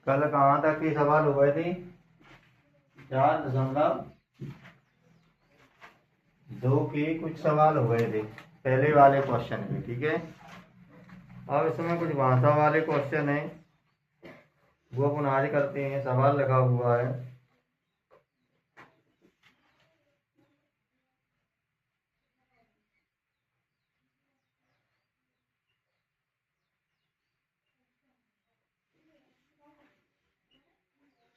कल कहाँ तक के सवाल हो गए थे? 4.2 के कुछ सवाल हो गए थे पहले वाले क्वेश्चन में। ठीक है, अब इसमें कुछ भाषा वाले क्वेश्चन है, वो अपन आज करते हैं। सवाल लगा हुआ है,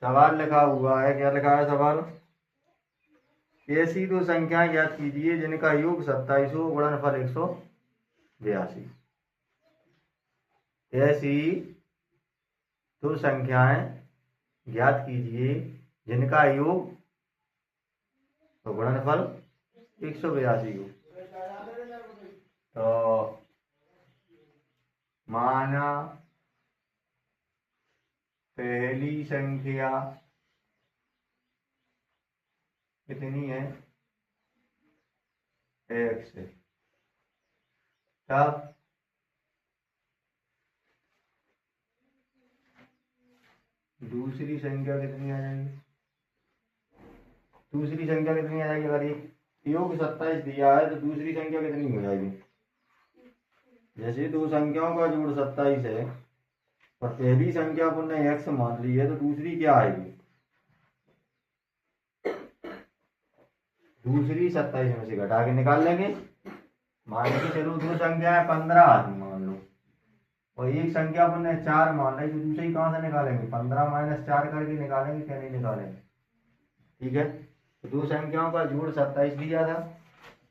सवाल लिखा हुआ है। क्या लिखा है सवाल? ऐसी दो संख्याएं ज्ञात कीजिए जिनका योग 27 हो, गुणनफल 182। ऐसी दो संख्याएं ज्ञात कीजिए जिनका योग तो गुणनफल 182 हो। तो माना पहली संख्या कितनी है? x है। तब दूसरी संख्या कितनी आ जाएगी? दूसरी संख्या कितनी आ जाएगी? अगर एक योग 27 दिया है तो दूसरी संख्या कितनी हो जाएगी? जैसे दो संख्याओं का जोड़ 27 है और पहली संख्या को हमने x मान ली है, तो दूसरी क्या आएगी? दूसरी 27 में से घटा के निकाल लेंगे। मान के चलो दो संख्या है 15 आदमी मान लो, और एक संख्या अपन ने 4 मान ली, तो दूसरी कहाँ से निकालेंगे? 15 - 4 करके निकालेंगे, क्या नहीं निकालेंगे? ठीक है, तो दो संख्याओं का जोड़ 27 दिया था,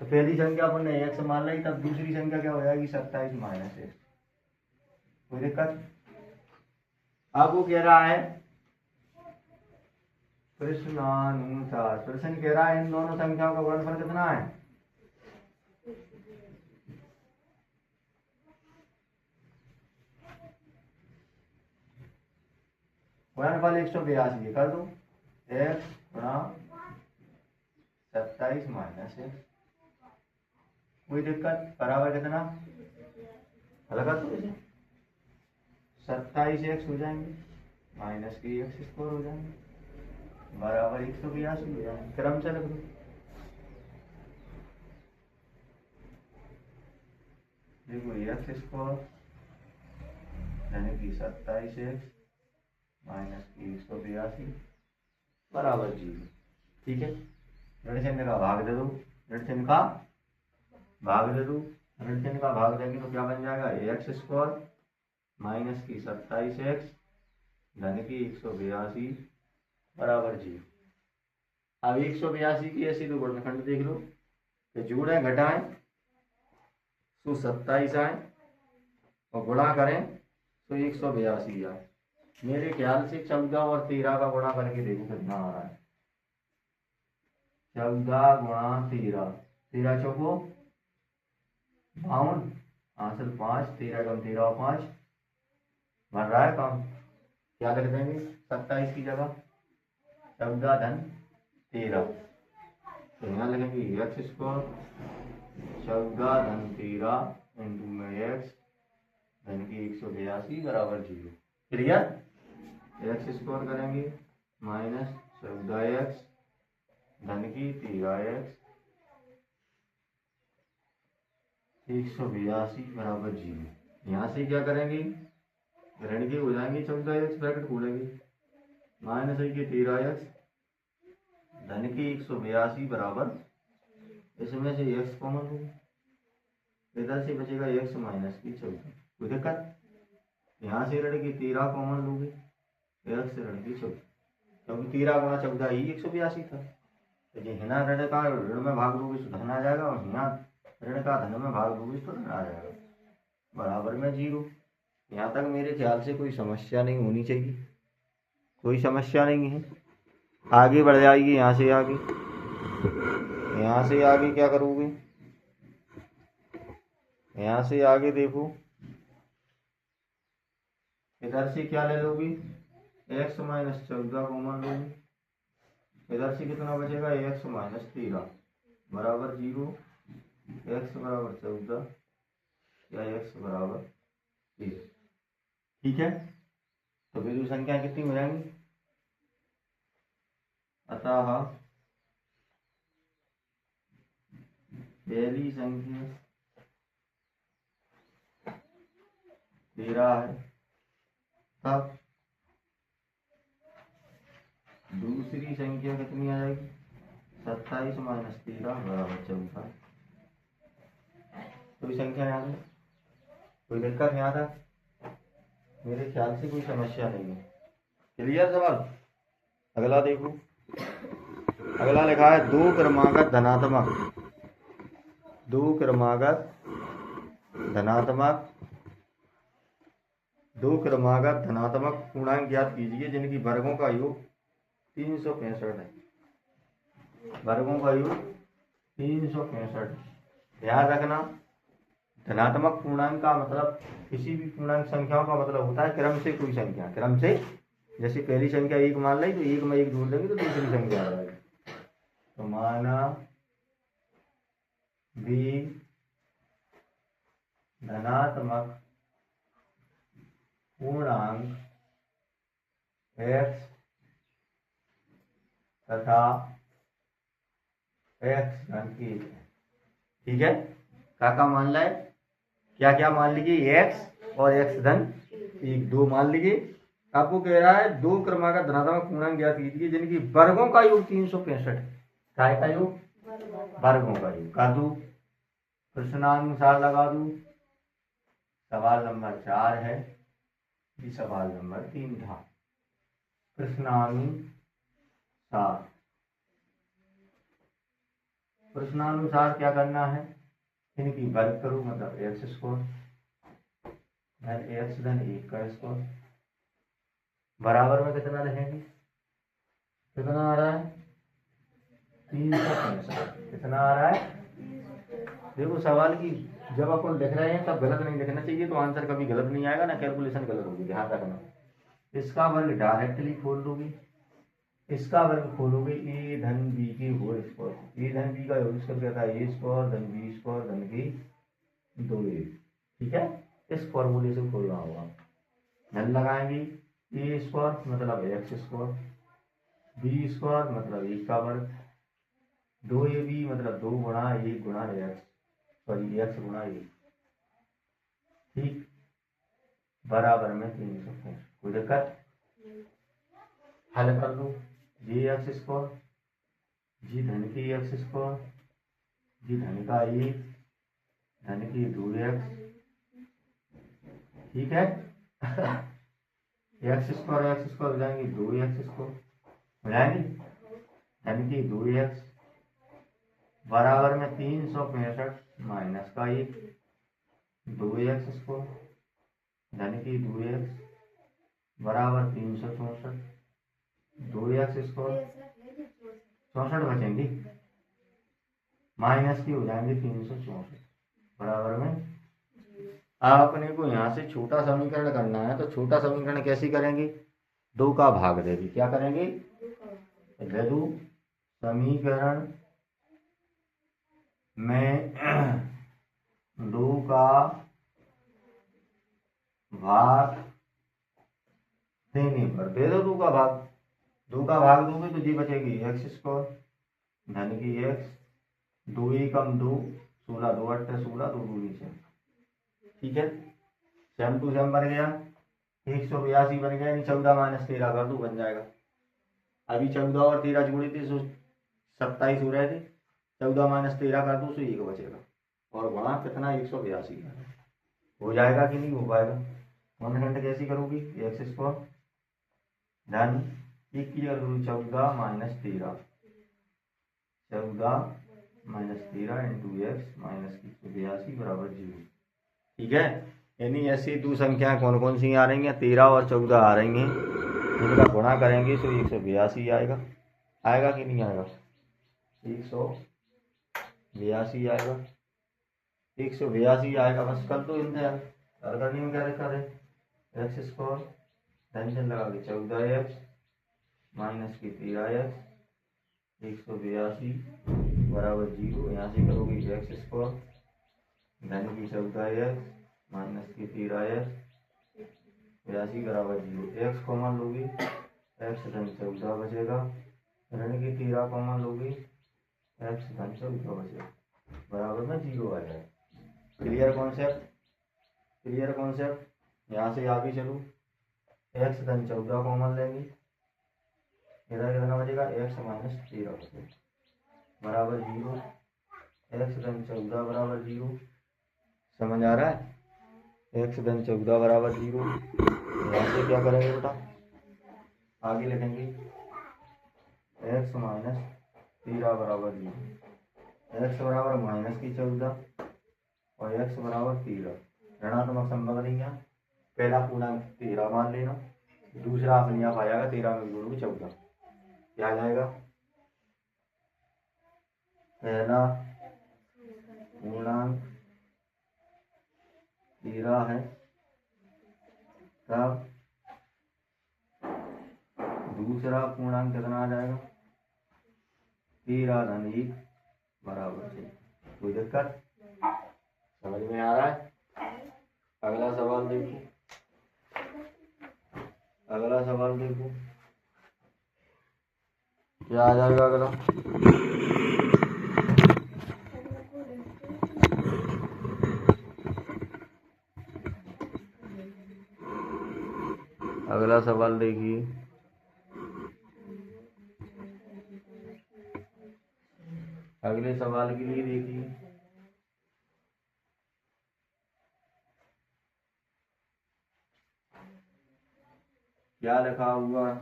तो पहली संख्या अपन ने x मान ली, तब दूसरी संख्या क्या हो जाएगी? 27 - x। कोई दिक्कत? अब वो कह रहा है प्रश्नानुसार, प्रश्न कह रहा है इन दोनों संख्याओं का गुणनफल कितना है? गुणनफल 182 है। कर दो, x गुणा 27 - x। कोई दिक्कत? बराबर कितना? हल कर दो इसे, 27x हो जाएंगे माइनस के x² हो जाएंगे, बराबर 182 हो जाएंगे। क्रम से रख दो। देखो x² यानी कि 27x माइनस की 182 बराबर 0। ठीक है, ऋण चिन्ह का भाग दे दो, ऋण चिन्ह का भाग दे दो। ऋण चिन्ह का भाग देंगे तो क्या बन जाएगा? x² माइनस की 27x धन की 182 बराबर 0। अब 182 की ऐसी दो गुणनखंड देख लो, तो जोड़ें घटाएं तो 27 आए और गुणा करें तो 182 आए। मेरे ख्याल से 14 और 13 का गुणा करके देखो कितना आ रहा है। 14 गुणा 13, 13 चौको 52, आंसर 5, 13 कम 13 और 5 भर रहा है काम। क्या लिख देंगे 27 की जगह? 14 धन 13, तो यहाँ लिखेंगे x², 14 धन 13 इंटू में x धन की 182 बराबर 0। क्लियर? x² करेंगे माइनस 14x धन की 13x 182 बराबर 0। यहाँ से क्या करेंगे? ऋण के हो जाएंगे 14x, ब्रैकेट खोलेंगे, माइनस के 13x धन की 182 बराबर, इसमें से x कॉमन होगा, इधर से बचेगा x माइनस की 14। कोई दिक्कत? यहाँ से ऋण की 13 कॉमन लोगे, x ऋण की 14, क्योंकि 13 गुणा 14 ही 182 था। तो ये हिना ऋण का ऋण में भाग दोगे तो धन आ जाएगा, और हिना ऋण का धन में भाग दोगे तो धन आ जाएगा, बराबर में 0। यहाँ तक मेरे ख्याल से कोई समस्या नहीं होनी चाहिए, कोई समस्या नहीं है। आगे बढ़ जाइए, यहाँ से आगे, यहाँ से आगे क्या करोगे? यहाँ से आगे देखो, इधर से क्या ले लोगे? x माइनस 14 कॉमन लोगे, इधर से कितना बचेगा? x माइनस 13 बराबर 0, x बराबर 14 या x बराबर 13। ठीक है, तो बिंदु संख्या कितनी हो जाएंगी? अतः पहली संख्या 13 है, तब दूसरी संख्या कितनी आ जाएगी? 27 माइनस 13 बराबर 14। कोई संख्या याद है? कोई दिक्कत याद है? मेरे ख्याल से कोई समस्या नहीं है। क्लियर सवाल? अगला देखो, अगला लिखा है दो क्रमागत धनात्मक पूर्णांक ज्ञात कीजिए जिनकी वर्गों का योग 365 है। वर्गों का योग 365। ध्यान रखना, धनात्मक पूर्णांक का मतलब किसी भी पूर्णांक संख्याओं का मतलब होता है क्रम से कोई संख्या, क्रम से। जैसे पहली संख्या 1 मान ली तो 1 में 1 जोड़ देंगे तो दूसरी संख्या आ जाएगी। तो माना भी धनात्मक पूर्णांक x तथा x धन की, ठीक है। काका मान लाए, क्या क्या मान लीजिए? x और x धन 1 2 मान लीजिए। आपको कह रहा है दो क्रमागत धनात्मक पूर्णांक ज्ञात कीजिए जिनकी वर्गों का योग 365। काय का योग? वर्गों का योग। कर दू, प्रश्नानुसार लगा दू। सवाल नंबर 4 है, ये सवाल नंबर 3 था। प्रश्नानुसार क्या करना है? इनकी वर्ग करो, मतलब एक्स स्क्वायर धन एक्स धन 1 का स्क्वायर बराबर में कितना लिखेंगे? कितना आ रहा है? 365। कितना आ रहा है? देखो सवाल की जब अपन लिख रहे हैं तब गलत नहीं लिखना चाहिए, तो आंसर कभी गलत नहीं आएगा ना, कैलकुलेशन गलत होगी। ध्यान रखना, इसका वर्ग डायरेक्टली खोल दोगे, इसका वर्ग खोलोगे ए धन बी की होल स्क्वायर। ए धन बी का होल स्क्वायर क्या था? ए स्क्वायर धन बी स्क्वायर धन की 2a। ठीक है, इस फॉर्मूले से खोलना होगा। धन लगाएंगे, ए स्क्वायर मतलब एक्स स्क्वायर, बी स्क्वायर मतलब 1 का वर्ग, 2ab मतलब 2 गुणा 1 गुणा एक्स, सॉरी एक्स गुणा 1, ठीक, बराबर में 365। कोई दिक्कत? हल कर दो। जी एक्स स्क्वायर, जी धन की एक्स स्क्वायर, जी धन का 1 धन की 2x, ठीक है। एक्स स्क्वायर हो जाएंगे 2x स्क्वायर हो जाएंगे, धन की 2x बराबर में 365 माइनस का 1 2x स्क्वायर धन की 2x बराबर 364 2x स्क्वायर 64 बचेंगे, माइनस की हो जाएंगे 364 बराबर में। अब अपने को यहाँ से छोटा समीकरण करना है, तो छोटा समीकरण कैसे करेंगे? 2 का भाग देंगे। क्या करेंगे? लघु समीकरण में 2 का भाग देने पर दे दो 2 का भाग। 2 का भाग दोगे तो जी बचेगी एक्स स्क्वायर धन की एक्स, 2 कम 2 16 2 8 16 2 2 6, ठीक है। सेम टू सेम बन गया, 182 बन गया, 14 माइनस 13 कर दो बन जाएगा। अभी 14 और 13 जोड़े थे 27 हो रहे थे, 14 माइनस 13 कर दो तो 1 बचेगा, और वहाँ कितना 182 हो जाएगा कि नहीं हो पाएगा? 100 कैसी करोगी? एक्स स्क्वायर धन 1 की 14 minus 13 14 minus 13 into x minus 182 बराबर 0, ठीक है। यानी ऐसी दो संख्याएं कौन कौन सी आ रही हैं? 13 और 14 आ रही हैं, इनका गुणा करेंगे तो 182 आएगा। आएगा कि नहीं आएगा? 182 आएगा, 182 आएगा। बस कर दो इंतजार, हल करने में क्या दिक्कत है? एक्स स्क्वायर टेंशन लगा के 14x माइनस की 13x 182 बराबर 0। यहाँ से करोगे एक्स स्क्वायर धन की 14x माइनस की 13x 82 बराबर 0, एक्स कॉमन लोगी एक्स धन 14 बचेगा, ऋण की 13 कॉमन लोगी एक्स धन 14 बचेगा, बराबर में 0 आ जाए। Clear concept? Clear concept? यहाँ से आगे चलो, एक्स धन 14 कॉमन लेंगे, इधर कितना बचेगा एक्स माइनस 13 बचेगा, बराबर 0, एक्स धन 14 बराबर 0। समझ आ रहा है? एक्स धन 14 बराबर 0। यहाँ से क्या करेंगे बेटा, आगे लिखेंगे एक्स माइनस 13 बराबर 0, एक्स बराबर माइनस की 14 और एक्स बराबर 13, ऋणात्मक संबंध नहीं है, पहला पूर्णांक 13 मान लेना, दूसरा अपने आप आ जाएगा 13 में जोड़ 14, क्या आ जाएगा, पहला पूर्णांक 13 है, तब दूसरा पूर्णांक कितना आ जाएगा 13 धन 1 बराबर 6। कोई दिक्कत? समझ में आ रहा है? अगला सवाल देखो, अगला सवाल देखो क्या आ जाएगा अगला। अगला सवाल देखिए, अगले सवाल के लिए देखिए, क्या लिखा हुआ है,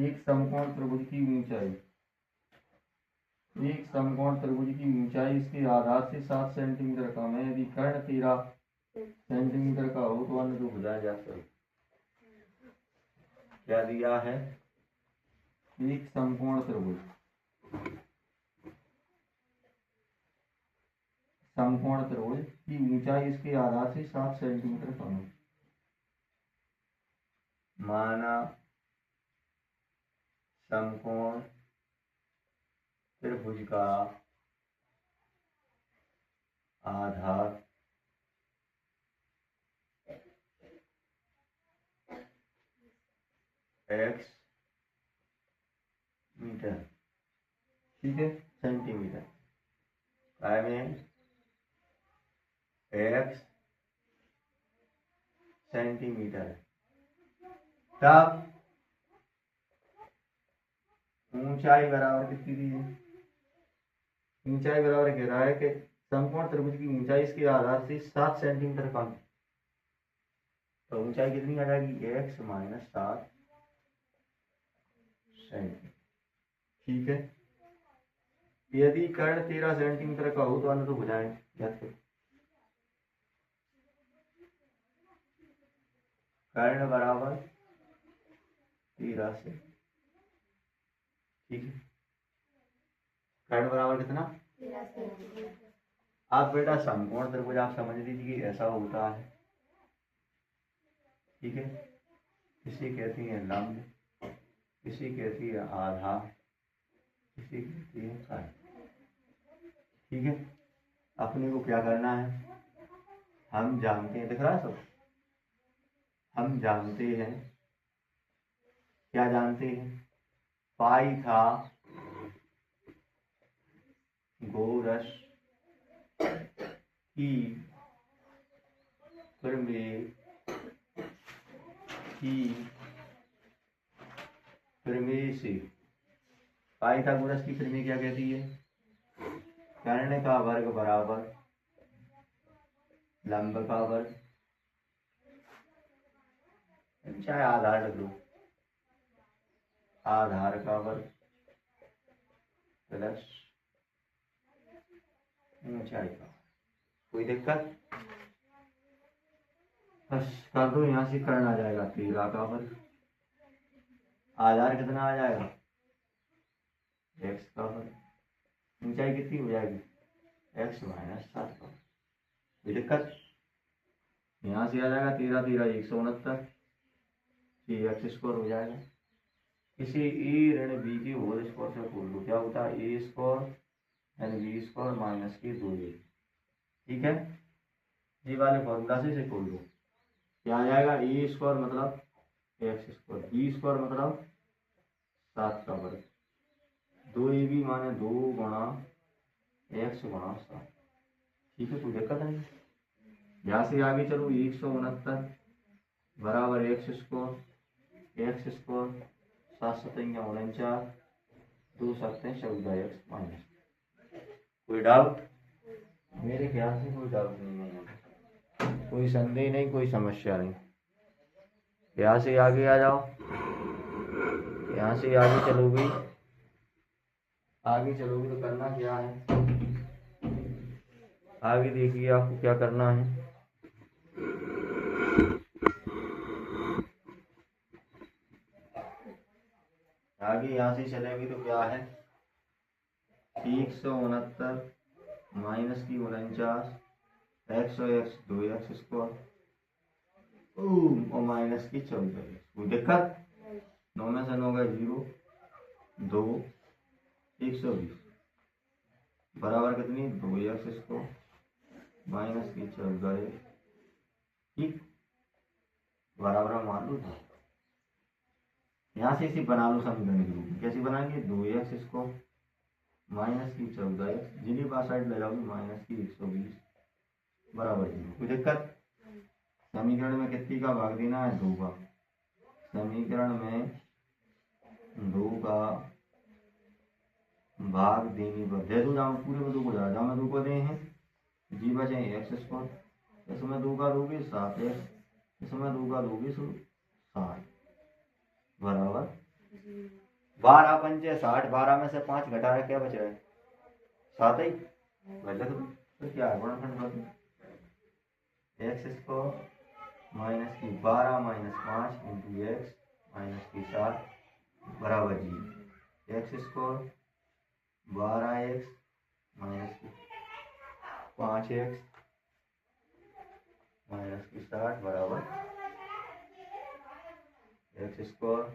एक समकोण त्रिभुज की ऊंचाई, एक समकोण त्रिभुज की ऊंचाई इसके आधार से 7 सेंटीमीटर कम है, यदि कर्ण 13 सेंटीमीटर का हो तो अन्य दो भुजाएं ज्ञात करो। क्या दिया है, एक समकोण त्रिभुज, समकोण त्रिभुज की ऊंचाई इसके आधार से 7 सेंटीमीटर कम है, माना समकोण त्रिभुज का आधार x मीटर, ठीक है, सेंटीमीटर, काय में x सेंटीमीटर, तब ऊंचाई बराबर कितनी दी है, ऊंचाई बराबर कह रहा है कि समकोण त्रिभुज की ऊंचाई इसके आधार से 7 सेंटीमीटर कम, तो ऊंचाई कितनी आ जाएगी x माइनस 7 सेंटीमीटर, ठीक है। यदि कर्ण 13 सेंटीमीटर का हो तो अन्य तो भुजाएं ज्ञात करो। कर्ण बराबर 13 से, ठीक है, कर्ण बराबर कितना, आप बेटा समकोण त्रिभुज आप समझ लीजिए ऐसा होता है, ठीक है, इसे कहती है लंब, इसे कहती है आधार, इसे कहती है साइन, ठीक है। अपने को क्या करना है, हम जानते हैं, दिख रहा है सब, हम जानते हैं, क्या जानते हैं, पाई था गोरस की प्रमेय से, पाइथागोरस की प्रमेय क्या कहती है, कर्ण का वर्ग बराबर लंब का वर्ग, चाहे आधार रख लो, आधार का वर्ग प्लस ऊंचाई का, कोई दिक्कत, बस कर दो, यहाँ से कर्ण आ जाएगा 13 का वर्ग, आधार कितना आ जाएगा x का वर्ग, ऊंचाई कितनी हो जाएगी x माइनस 7 का, कोई दिक्कत, यहाँ से आ जाएगा 13 13 169, ये एक्स स्क्वायर हो जाएगा, किसी ए ऋण बी के होल स्क्वायर से खोल दो, क्या होता है A square and B square minus के 2a, ठीक है, ये वाले फॉर्मूला से इसे खोल दो, क्या आ जाएगा, ए स्क्वायर मतलब एक्स स्क्वायर, बी स्क्वायर मतलब 7 का वर्ग, 2ab माने 2 गुणा एक्स गुणा 7। ठीक है, कोई दिक्कत नहीं। यहाँ से आगे चलो, 169 बराबर एक्स स्क्वायर 7 सतंगा 49, 2 7 14 एक्स माइनस। कोई डाउट? मेरे ख्याल से कोई डाउट नहीं है, कोई संदेह नहीं, कोई समस्या नहीं। यहाँ से आगे आ जाओ, यहाँ से आगे चलोगे तो करना क्या है, आगे देखिए आपको क्या करना है। आगे यहाँ से चलेंगे तो क्या है, 169 माइनस की 49 एक्स और एक्स 2x स्क्वायर और माइनस की 14। कोई दिक्कत? 9 में से 9 गए 0, 2 120 बराबर कितनी 2x स्क्वायर माइनस की 14। ठीक, बराबर मान लो। यहाँ से इसे बना लो समीकरण के रूप में। कैसे बनाएंगे, 2x स्क्वायर माइनस की 14x, जिन्हीं बार साइड ले जाओगे माइनस की 120 बराबर 0। कोई दिक्कत? समीकरण में कितनी का भाग देना है, 2 का। समीकरण में 2 का भाग देने पर दे दो, जहाँ पूरे में 2 को जा, जहाँ में 2 को दे हैं जी बचे एक्स स्क्वायर, इसमें 2 का दोगे 7x, इसमें 2 का दोगे 60 बराबर 12 पंचे 60, 12 में से 5 घटा रहे, क्या बच रहा है 7 ही। तो क्या है गुणनखंड कर दो, एक्स स्क्वायर माइनस की 12 माइनस 5 इंटू एक्स माइनस की 7 बराबर जी। एक्स स्क्वायर 12x माइनस की 5x माइनस की 60 बराबर एक्स स्क्वायर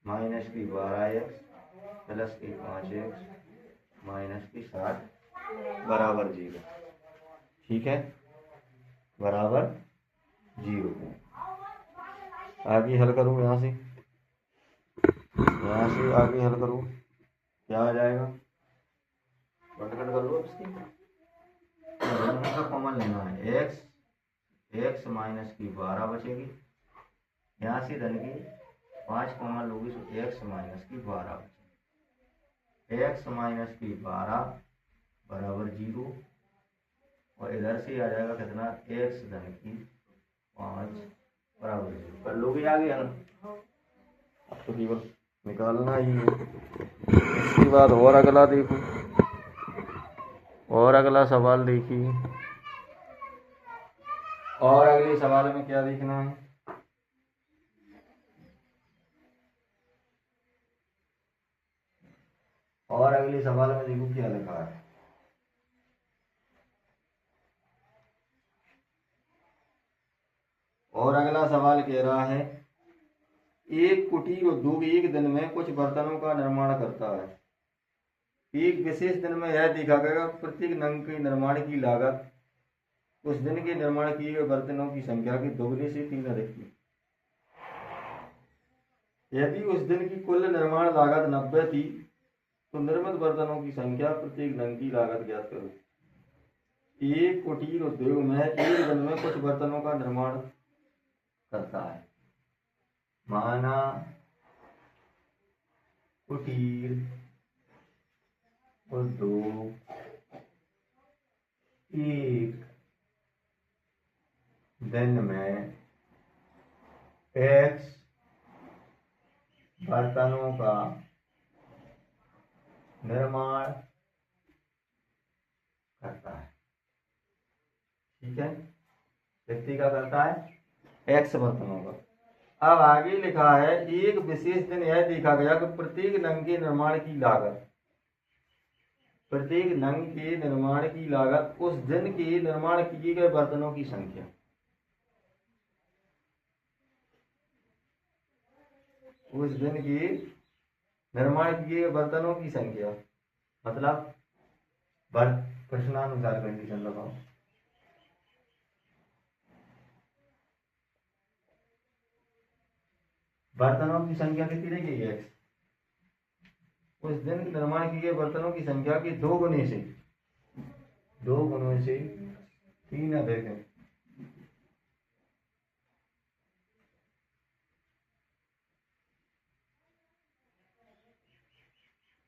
माइनस की 12x प्लस की 5x माइनस की 60 बराबर 0। ठीक है, बराबर 0। आगे हल करो, यहाँ से आगे हल करो, क्या आ जाएगा, वर्गमूल कर लो इसकी। का कॉमन लेना है, x माइनस की 12 बचेगी, यहाँ से धन की 5 कॉमन लोगी तो x माइनस की 12 बचेगी। x माइनस की 12 बराबर 0 और इधर से आ जाएगा कितना, x धन की 5 बराबर 0। कर लोगे आगे हल, अब तो केवल निकालना ही है। इसके बाद और अगला देखो, और अगला सवाल देखिए। और अगले सवाल में क्या देखना है, और अगले सवाल में देखो क्या लिखा है। और अगला सवाल कह रहा है, एक कुटीर उद्योग एक दिन में कुछ बर्तनों का निर्माण करता है। एक विशेष दिन में यह देखा गया प्रत्येक नंग के निर्माण की लागत उस दिन के निर्माण किए गए बर्तनों की संख्या के दोगुने से 3 अधिक थी। यदि उस दिन की कुल निर्माण लागत 90 थी तो निर्मित बर्तनों की संख्या प्रत्येक नंग की लागत ज्ञात करो। एक कुटीर उद्योग में एक दिन में कुछ बर्तनों का निर्माण करता है। माना कुटीर उद्योग एक दिन में x बर्तनों का निर्माण करता है। ठीक है, कितनी का करता है, x बर्तनों का। अब आगे लिखा है, एक विशेष दिन यह देखा गया कि प्रत्येक नंग के निर्माण की लागत, प्रत्येक नंग के निर्माण की लागत उस दिन के निर्माण किए गए बर्तनों की संख्या, उस दिन के निर्माण किए गए बर्तनों की संख्या, मतलब प्रश्नानुसार कंडीशन लगाओ। बर्तनों की संख्या कितनी रहेगी एक्स। उस दिन निर्माण किए गए बर्तनों की संख्या के 2 गुने से 3 अधिक है।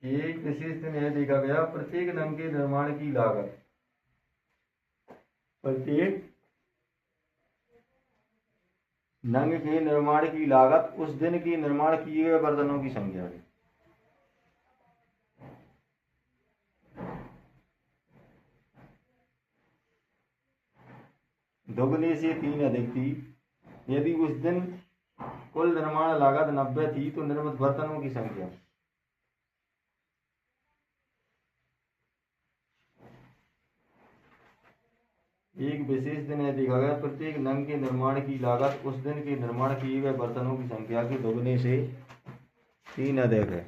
एक विशेष दिन यह देखा गया प्रत्येक नंग के निर्माण की लागत, प्रत्येक नंग के निर्माण की लागत उस दिन की निर्माण किए गए बर्तनों की संख्या है। दोगुने से 3 अधिक थी। यदि उस दिन कुल निर्माण लागत 90 थी तो निर्मित बर्तनों की संख्या। एक विशेष दिन यह देखा गया प्रत्येक नंग के निर्माण की लागत उस दिन के निर्माण किए गए बर्तनों की संख्या के दोगुने से 3 अधिक है।